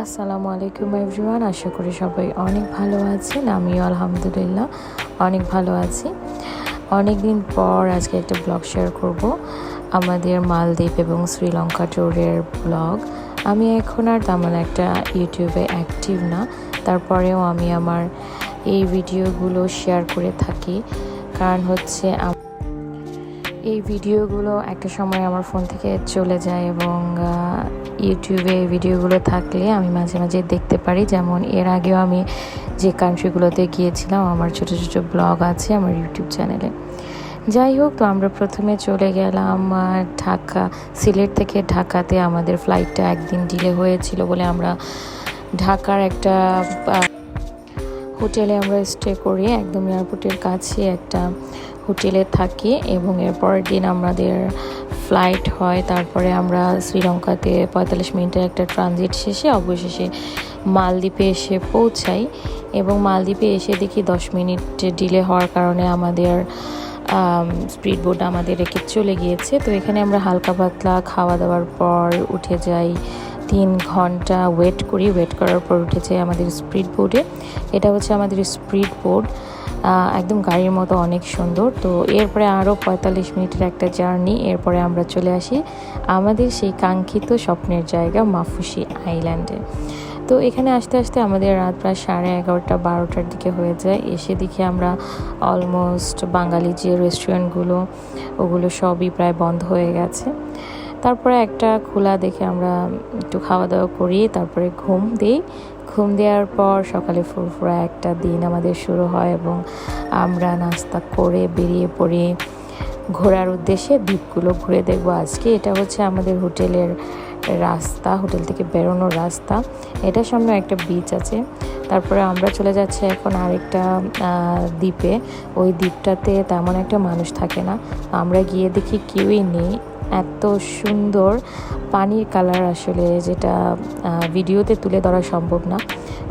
আসসালামু আলাইকুম এভরিওয়ান, আশা করি সবাই অনেক ভালো আছেন। আমিও আলহামদুলিল্লাহ অনেক ভালো আছি। অনেক দিন পর আজকে একটা ব্লগ শেয়ার করব, আমাদের মালদ্বীপ এবং শ্রীলঙ্কা ট্যুরের ব্লগ। আমি এখন আর তেমন একটা ইউটিউবে অ্যাক্টিভ না, তারপরেও আমি আমার এই ভিডিওগুলো শেয়ার করে থাকি। কারণ হচ্ছে এই ভিডিওগুলো একটা সময় আমার ফোন থেকে চলে যায় এবং ইউটিউবে এই ভিডিওগুলো থাকলে আমি মাঝে মাঝে দেখতে পারি। যেমন এর আগেও আমি যে কান্ট্রিগুলোতে গিয়েছিলাম, আমার ছোট ছোট ব্লগ আছে আমার ইউটিউব চ্যানেলে। যাই হোক, তো আমরা প্রথমে চলে গেলাম ঢাকা। সিলেট থেকে ঢাকাতে আমাদের ফ্লাইটটা একদিন ডিলে হয়েছিল বলে আমরা ঢাকার একটা হোটেলে আমরা স্টে করি, একদম এয়ারপোর্টের কাছে একটা হোটেলে থাকি এবং এরপরের দিন আমাদের ফ্লাইট হয়। তারপরে আমরা শ্রীলঙ্কাতে 45 মিনিটের একটা ট্রানজিট শেষে অবশেষে মালদ্বীপে এসে পৌঁছাই। এবং মালদ্বীপে এসে দেখি 10 মিনিট ডিলে হওয়ার কারণে আমাদের স্পিড বোট আমাদের রেখে চলে গিয়েছে। তো এখানে আমরা হালকা পাতলা খাওয়া দাওয়ার পর উঠে যাই, 3 ঘন্টা ওয়েট করি। ওয়েট করার পর উঠে যাই আমাদের স্পিড বোটে। এটা হচ্ছে আমাদের স্পিড বোট, একদম গাড়ির মতো অনেক সুন্দর। তো এরপরে আরও 45 মিনিটের একটা জার্নি, এরপরে আমরা চলে আসি আমাদের সেই কাঙ্ক্ষিত স্বপ্নের জায়গা মাফুসি আইল্যান্ডে। তো এখানে আসতে আসতে আমাদের রাত প্রায় 11:30-12টার দিকে হয়ে যায়। এসে দেখি আমরা অলমোস্ট বাঙালি যে রেস্টুরেন্টগুলো ওগুলো সবই প্রায় বন্ধ হয়ে গেছে। তারপরে একটা খোলা দেখে আমরা একটু খাওয়া দাওয়া করি, তারপরে ঘুম দেওয়ার পর সকালে ফুরফুরা একটা দিন আমাদের শুরু হয় এবং আমরা নাস্তা করে বেরিয়ে পড়ি ঘোরার উদ্দেশ্যে। দ্বীপগুলো ঘুরে দেখবো আজকে। এটা হচ্ছে আমাদের হোটেলের রাস্তা, হোটেল থেকে বেরোনোর রাস্তা। এটার সামনে একটা বিচ আছে। তারপরে আমরা চলে যাচ্ছি এখন আরেকটা দ্বীপে। ওই দ্বীপটাতে তেমন একটা মানুষ থাকে না। আমরা গিয়ে দেখি কেউই নেই। এত সুন্দর পানির কালার, আসলে যেটা ভিডিওতে তুলে ধরা সম্ভব না,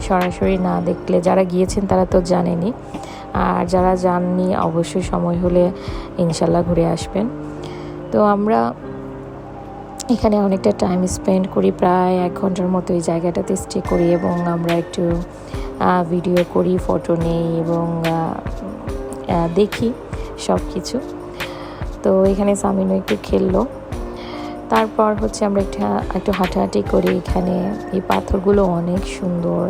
সরাসরি না দেখলে। যারা গিয়েছেন তারা তো জানেনই, আর যারা যাননি অবশ্যই সময় হলে ইনশাল্লাহ ঘুরে আসবেন। তো আমরা এখানে অনেকটা টাইম স্পেন্ড করি, প্রায় 1 ঘন্টার মতো এই জায়গাটাতে স্টে করি এবং আমরা একটু ভিডিও করি, ফটো নেই এবং দেখি সব কিছু। তো এখানে সামিনও একটু খেললো। তারপর হচ্ছে আমরা একটু হাঁটাহাঁটি করি। এখানে এই পাথরগুলো অনেক সুন্দর,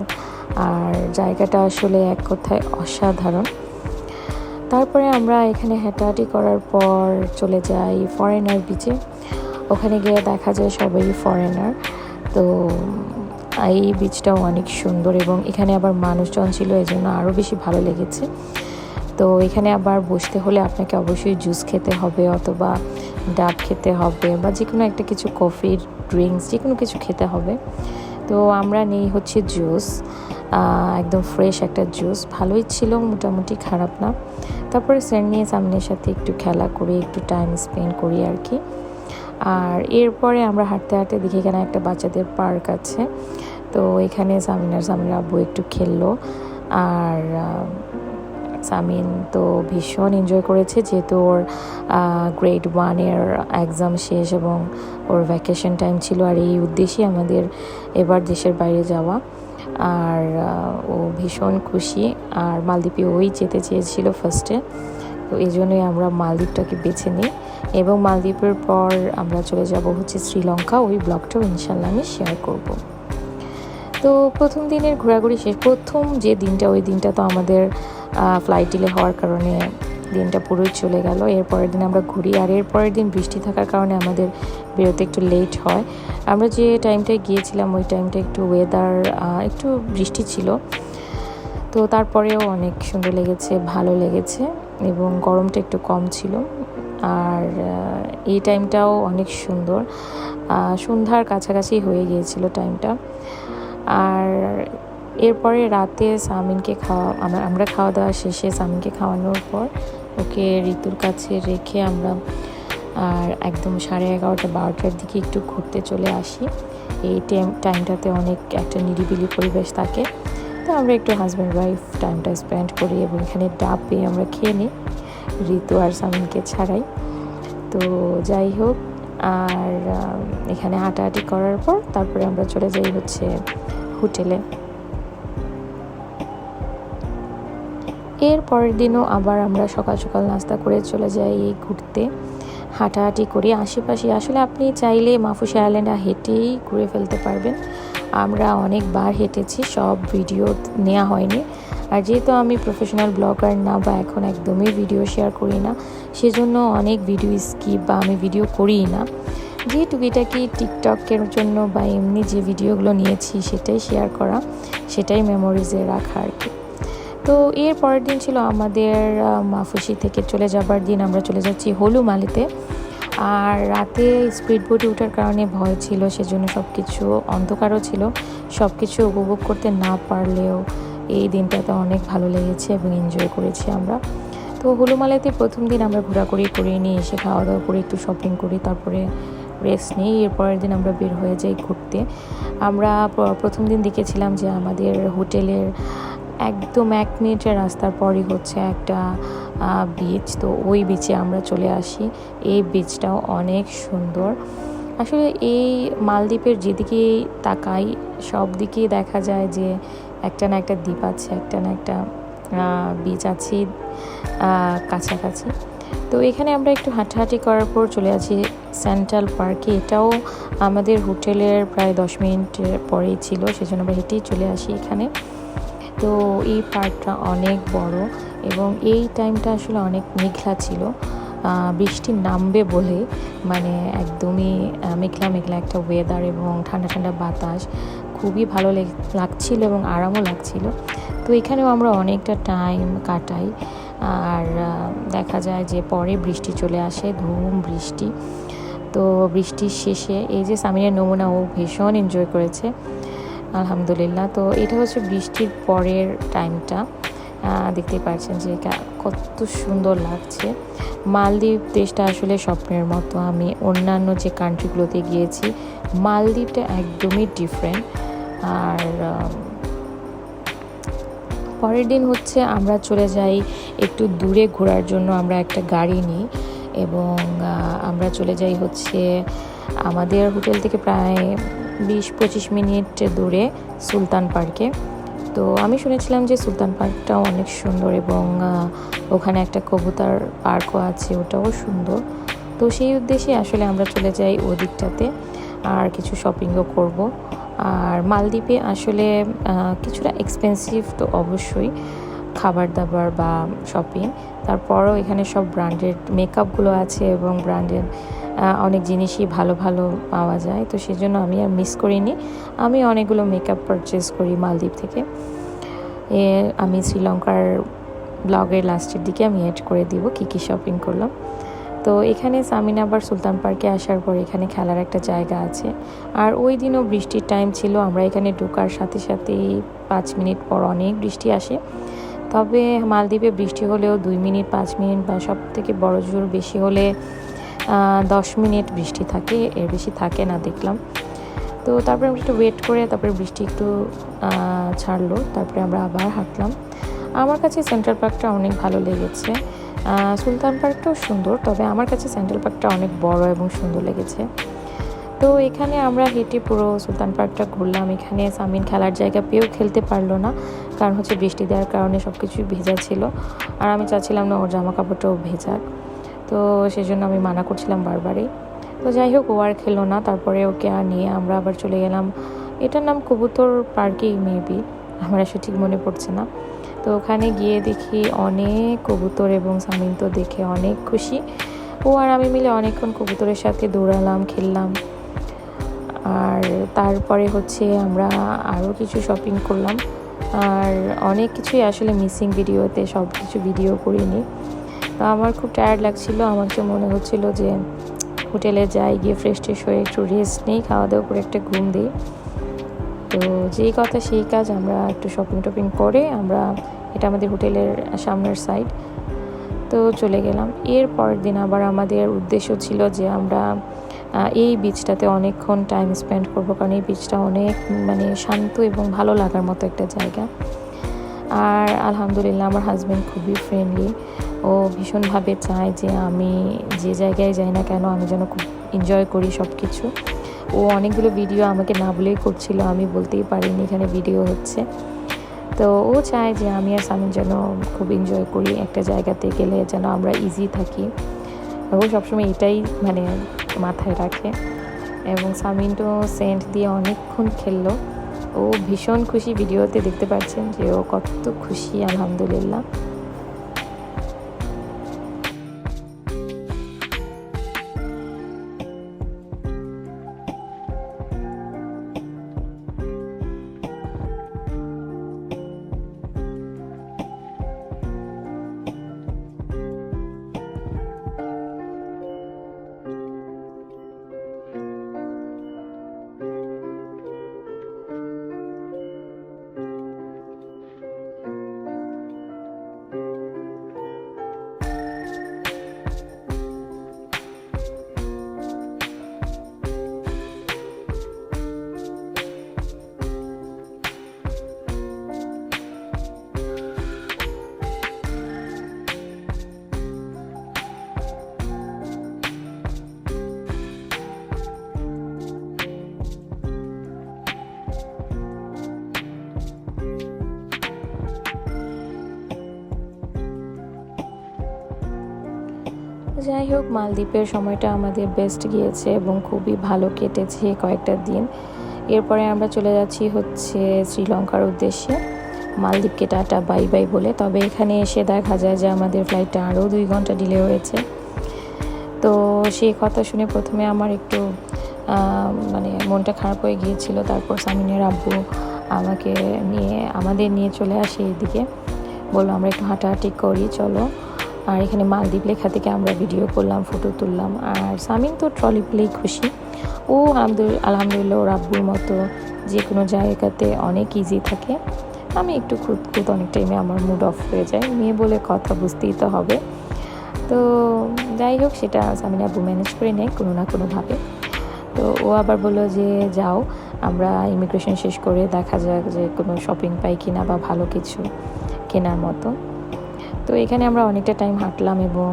আর জায়গাটা আসলে এক কথায় অসাধারণ। তারপরে আমরা এখানে হাঁটাহাঁটি করার পর চলে যাই ফরেনার বিচে। ওখানে গিয়ে দেখা যায় সবাই ফরেনার। তো এই বিচটাও অনেক সুন্দর এবং এখানে আবার মানুষজন ছিল, এই জন্য আরও বেশি ভালো লেগেছে। তো এখানে আবার বসতে হলে আপনাকে অবশ্যই জুস খেতে হবে অথবা ডাব খেতে হবে বা যে কোনো একটা কিছু, কফি, ড্রিঙ্কস, যে কোনো কিছু খেতে হবে। তো আমরা নেই হচ্ছে জুস, একদম ফ্রেশ একটা জুস। ভালোই ছিল, মোটামুটি খারাপ না। তারপরে স্যার নিয়ে সামনের সাথে একটু খেলা করি, একটু টাইম স্পেন্ড করি আর কি। আর এরপরে আমরা হাঁটতে হাঁটতে দেখি এখানে একটা বাচ্চাদের পার্ক আছে। তো এখানে সামিনার আব্বু একটু খেললো। আর সামিন তো ভীষণ এনজয় করেছে, যেহেতু ওর গ্রেড 1-এর এক্সাম শেষ এবং ওর ভ্যাকেশন টাইম ছিল। আর এই উদ্দেশ্যে আমাদের এবার দেশের বাইরে যাওয়া। আর ও ভীষণ খুশি। আর মালদ্বীপে ওই যেতে চেয়েছিল ফার্স্টে, তো এই জন্যই আমরা মালদ্বীপটাকে বেছে নিই। এবং মালদ্বীপের পর আমরা চলে যাব হচ্ছে শ্রীলঙ্কা। ওই ব্লগটাও ইনশাল্লাহ আমি শেয়ার করব। তো প্রথম দিনের ঘোরাঘুরি শেষ। প্রথম যে দিনটা, ওই দিনটা তো আমাদের ফ্লাইট ডিলে হওয়ার কারণে দিনটা পুরোই চলে গেল। এরপরের দিন আমরা ঘুরি, আর এরপরের দিন বৃষ্টি থাকার কারণে আমাদের বেরোতে একটু লেট হয়। আমরা যে টাইমটায় গিয়েছিলাম ওই টাইমটা একটু ওয়েদার একটু বৃষ্টি ছিল। তো তারপরেও অনেক সুন্দর লেগেছে, ভালো লেগেছে এবং গরমটা একটু কম ছিল। আর এই টাইমটাও অনেক সুন্দর, সন্ধ্যার কাছাকাছি হয়ে গিয়েছিল টাইমটা। আর এরপরে রাতে সামিনকে আমরা খাওয়া দাওয়া শেষে সামিনকে খাওয়ানোর পর ওকে ঋতুর কাছে রেখে আমরা আর একদম 11:30-12টার দিকে একটু ঘুরতে চলে আসি। এই টাইমটাতে অনেক একটা নিরিবিলি পরিবেশ থাকে। তো আমরা একটু হাজব্যান্ড ওয়াইফ টাইমটা স্পেন্ড করি এবং এখানে ডাব পেয়ে আমরা খেয়ে নিই, ঋতু আর সামিনকে ছাড়াই। তো যাই হোক, আর এখানে হাঁটাহাঁটি করার পর তারপরে আমরা চলে যাই হচ্ছে হোটেলে। এর পরের দিনও আবার আমরা সকাল সকাল নাস্তা করে চলে যাই ঘুরতে, হাঁটাহাঁটি করি আশেপাশে। আসলে আপনি চাইলে মাফুসা আইল্যান্ডে হেঁটেই ঘুরে ফেলতে পারবেন। আমরা অনেকবার হেঁটেছি, সব ভিডিও নেওয়া হয়নি। আর যেহেতু আমি প্রফেশনাল ব্লগার না বা এখন একদমই ভিডিও শেয়ার করি না, সেজন্য অনেক ভিডিও স্কিপ বা আমি ভিডিও করিই না। যে টুকিটাকি টিকটকের জন্য বা এমনি যে ভিডিওগুলো নিয়েছি সেটাই শেয়ার করা, সেটাই মেমোরিজে রাখা আর কি। তো এর পরের দিন ছিল আমাদের মাফুসি থেকে চলে যাবার দিন। আমরা চলে যাচ্ছি হলুমালিতে। আর রাতে স্পিড বোটে ওঠার কারণে ভয় ছিল, সেজন্য সব কিছু অন্ধকারও ছিল। সব কিছু উপভোগ করতে না পারলেও এই দিনটাতে অনেক ভালো লেগেছে এবং এনজয় করেছি আমরা। তো হলুমালিতে প্রথম দিন আমরা ঘোরাঘুরি করে নিয়ে এসে খাওয়া দাওয়া করে একটু শপিং করি, তারপরে রেস্ট নিই। এরপরের দিন আমরা বের হয়ে যাই ঘুরতে। আমরা প্রথম দিন দেখেছিলাম যে আমাদের হোটেলের একদম 1 মিনিটের রাস্তার পরই হচ্ছে একটা বিচ। তো ওই বিচে আমরা চলে আসি। এই বিচটাও অনেক সুন্দর। আসলে এই মালদ্বীপের যেদিকেই তাকাই সব দিকেই দেখা যায় যে একটা না একটা দ্বীপ আছে, একটা না একটা বিচ আছে কাছাকাছি। তো এখানে আমরা একটু হাঁটাহাঁটি করার পর চলে আসি সেন্ট্রাল পার্কে। এটাও আমাদের হোটেলের প্রায় 10 মিনিট পরেই ছিল, সেজন্য আমরা হেঁটেই চলে আসি এখানে। তো এই পার্কটা অনেক বড় এবং এই টাইমটা আসলে অনেক মেঘলা ছিল, বৃষ্টি নামবে বলে, মানে একদমই মেঘলা মেঘলা একটা ওয়েদার এবং ঠান্ডা ঠান্ডা বাতাস, খুবই ভালো লাগছিল এবং আরামও লাগছিল। তো এখানেও আমরা অনেকটা টাইম কাটাই। আর দেখা যায় যে পরে বৃষ্টি চলে আসে, ধুম বৃষ্টি। তো বৃষ্টির শেষে এই যে সামিনের নমুনা, ও ভীষণ এনজয় করেছে আলহামদুলিল্লাহ। তো এটা হচ্ছে বৃষ্টির পরের টাইমটা, দেখতে পাচ্ছেন যে কত সুন্দর লাগছে। মালদ্বীপ দেশটা আসলে স্বপ্নের মতো। আমি অন্যান্য যে কান্ট্রিগুলোতে গিয়েছি, মালদ্বীপটা একদমই ডিফারেন্ট। আর পরের দিন হচ্ছে আমরা চলে যাই একটু দূরে ঘোরার জন্য। আমরা একটা গাড়ি নিই এবং আমরা চলে যাই হচ্ছে আমাদের হোটেল থেকে প্রায় 20-25 মিনিট দূরে সুলতান পার্কে। তো আমি শুনেছিলাম যে সুলতান পার্কটাও অনেক সুন্দর এবং ওখানে একটা কবুতর পার্কও আছে, ওটাও সুন্দর। তো সেই উদ্দেশ্যে আসলে আমরা চলে যাই ওই দিকটাতে, আর কিছু শপিংও করব। আর মালদ্বীপে আসলে কিছুটা এক্সপেন্সিভ তো অবশ্যই, খাবার দাবার বা শপিং। তারপরও এখানে সব ব্র্যান্ডেড মেকআপগুলো আছে এবং ব্র্যান্ডেড অনেক জিনিসই ভালো ভালো পাওয়া যায়। তো সেজন্য আমি আর মিস করিনি, আমি অনেকগুলো মেকআপ পারচেস করি মালদ্বীপ থেকে। আমি শ্রীলঙ্কার ব্লগের লাস্টের দিকে আমি অ্যাড করে দিব কী কী শপিং করলাম। তো এখানে সামিনা আবার সুলতান পার্কে আসার পর এখানে খেলার একটা জায়গা আছে। আর ওই দিনও বৃষ্টির টাইম ছিল। আমরা এখানে ঢোকার সাথে সাথেই 5 মিনিট পর অনেক বৃষ্টি আসে। তবে মালদ্বীপে বৃষ্টি হলেও 2 মিনিট, 5 মিনিট বা সব থেকে বড় জোর বেশি হলে 10 মিনিট বৃষ্টি থাকে, এর বেশি থাকে না দেখলাম। তো তারপরে আমরা একটু ওয়েট করে তারপরে বৃষ্টি একটু ছাড়লো, তারপরে আমরা আবার হাঁটলাম। আমার কাছে সেন্ট্রাল পার্কটা অনেক ভালো লেগেছে। সুলতান পার্কটাও সুন্দর, তবে আমার কাছে সেন্ট্রাল পার্কটা অনেক বড় এবং সুন্দর লেগেছে। তো এখানে আমরা হেঁটে পুরো সুলতান পার্কটা ঘুরলাম। এখানে সামিন খেলার জায়গা পেয়েও খেলতে পারলো না, কারণ হচ্ছে বৃষ্টি দেওয়ার কারণে সব কিছুই ভেজা ছিল। আর আমি চাচ্ছিলাম না ওর জামা কাপড়টাও ভেজাক, তো সেজন্য আমি মানা করছিলাম বারবারই। তো যাই হোক, ও আর খেলো না। তারপরে ওকে আর নিয়ে আমরা আবার চলে গেলাম, এটার নাম কবুতর পার্কেই মেবি, আমার আসলে ঠিক মনে পড়ছে না। তো ওখানে গিয়ে দেখি অনেক কবুতর এবং সামিন তো দেখে অনেক খুশি। ও আর আমি মিলে অনেকক্ষণ কবুতরের সাথে দৌড়ালাম, খেললাম। আর তারপরে হচ্ছে আমরা আরও কিছু শপিং করলাম। আর অনেক কিছুই আসলে মিসিং ভিডিওতে, সব কিছু ভিডিও করিনি। তো আমার খুব টায়ার্ড লাগছিল, আমার যে মনে হচ্ছিল যে হোটেলে যাই, গিয়ে ফ্রেশ ট্রেশ হয়ে একটু রেস্ট নেই, খাওয়া দাওয়া করে একটা ঘুম দিই। তো যেই কথা সেই কাজ, আমরা একটু শপিং টপিং করে আমরা, এটা আমাদের হোটেলের সামনের সাইড, তো চলে গেলাম। এর পরের দিন আবার আমাদের উদ্দেশ্য ছিল যে আমরা এই বিচটাতে অনেকক্ষণ টাইম স্পেন্ড করবো, কারণ এই বিচটা অনেক মানে শান্ত এবং ভালো লাগার মতো একটা জায়গা। আর আলহামদুলিল্লাহ আমার হাজব্যান্ড খুবই ফ্রেন্ডলি, ও ভীষণভাবে চায় যে আমি যে জায়গায় যাই না কেন আমি যেন খুব এনজয় করি সব কিছু। ও অনেকগুলো ভিডিও আমাকে না বলেই করছিল, আমি বলতেই পারিনি এখানে ভিডিও হচ্ছে। তো ও চায় যে আমি আর সামিন যেন খুব এনজয় করি, একটা জায়গাতে গেলে যেন আমরা ইজি থাকি। ও সবসময় এটাই মানে মাথায় রাখে। এবং সামিন তো সেন্ট দিয়ে অনেকক্ষণ খেললো। ও ভীষণ খুশি, ভিডিওতে দেখতে পাচ্ছেন যে ও কত খুশি, আলহামদুলিল্লাহ। যাই হোক, মালদ্বীপের সময়টা আমাদের বেস্ট গিয়েছে এবং খুবই ভালো কেটেছে কয়েকটা দিন। এরপরে আমরা চলে যাচ্ছি হচ্ছে শ্রীলঙ্কার উদ্দেশ্যে, মালদ্বীপকে টাটা বাই বাই বলে। তবে এখানে এসে দেখা যায় যে আমাদের ফ্লাইটটা আরও 2 ঘন্টা ডিলে হয়েছে। তো সেই কথা শুনে প্রথমে আমার একটু মানে মনটা খারাপ হয়ে গিয়েছিল। তারপর সামিনের আব্বু আমাদের নিয়ে চলে আসে এদিকে, বললো আমরা একটু হাঁটাহাঁটি করি চলো। আর এখানে মালদ্বীপ লেখা থেকে আমরা ভিডিও করলাম, ফটো তুললাম। আর সামিন তো ট্রলি পেলেই খুশি। ও আলহামদুলিল্লাহ ওর আব্বুর মতো যে কোনো জায়গাতে অনেক ইজি থাকে। আমি একটু খুঁত অনেক টাইমে আমার মুড অফ হয়ে যায়, মেয়ে বলে কথা, বুঝতেই তো হবে। তো যাই হোক, সেটা সামিন আব্বু ম্যানেজ করে নেয় কোনো না কোনোভাবে। তো ও আবার বললো যে যাও, আমরা ইমিগ্রেশন শেষ করে দেখা যাক যে কোনো শপিং পাই কিনা বা ভালো কিছু কেনার মতো। তো এখানে আমরা অনেকটা টাইম হাঁটলাম এবং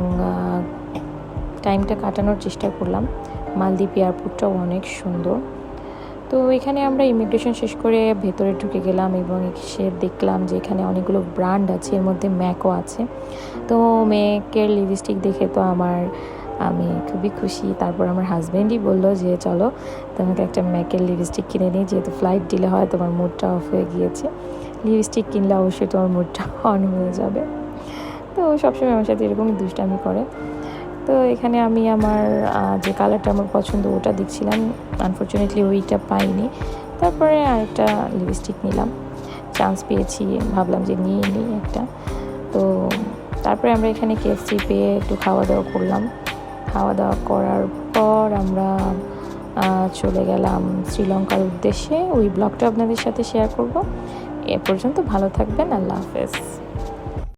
টাইমটা কাটানোর চেষ্টা করলাম। মালদ্বীপ এয়ারপোর্টটাও অনেক সুন্দর। তো এখানে আমরা ইমিগ্রেশন শেষ করে ভেতরে ঢুকে গেলাম এবং এসে দেখলাম যে এখানে অনেকগুলো ব্র্যান্ড আছে, এর মধ্যে ম্যাকও আছে। তো ম্যাকের লিপস্টিক দেখে তো আমি খুবই খুশি। তারপর আমার হাজব্যান্ডই বললো যে চলো তোমাকে একটা ম্যাকের লিপস্টিক কিনে নিই, যেহেতু ফ্লাইট ডিলে হয়, তোমার মুডটা অফ হয়ে গিয়েছে, লিপস্টিক কিনলে অবশ্যই তোমার মুডটা অন হয়ে যাবে। তো সবসময় আমার সাথে এরকমই দুষ্টামি করে। তো এখানে আমি আমার যে কালারটা আমার পছন্দ ওটা দেখছিলাম, আনফর্চুনেটলি ওইটা পাইনি। তারপরে আরেকটা লিপস্টিক নিলাম, চান্স পেয়েছি, ভাবলাম যে নিয়ে নিই একটা। তো তারপরে আমরা এখানে KFC পেয়ে একটু খাওয়া দাওয়া করলাম। খাওয়া দাওয়া করার পর আমরা চলে গেলাম শ্রীলঙ্কার উদ্দেশ্যে। ওই ব্লগটা আপনাদের সাথে শেয়ার করব। এ পর্যন্ত ভালো থাকবেন, আল্লাহ হাফেজ।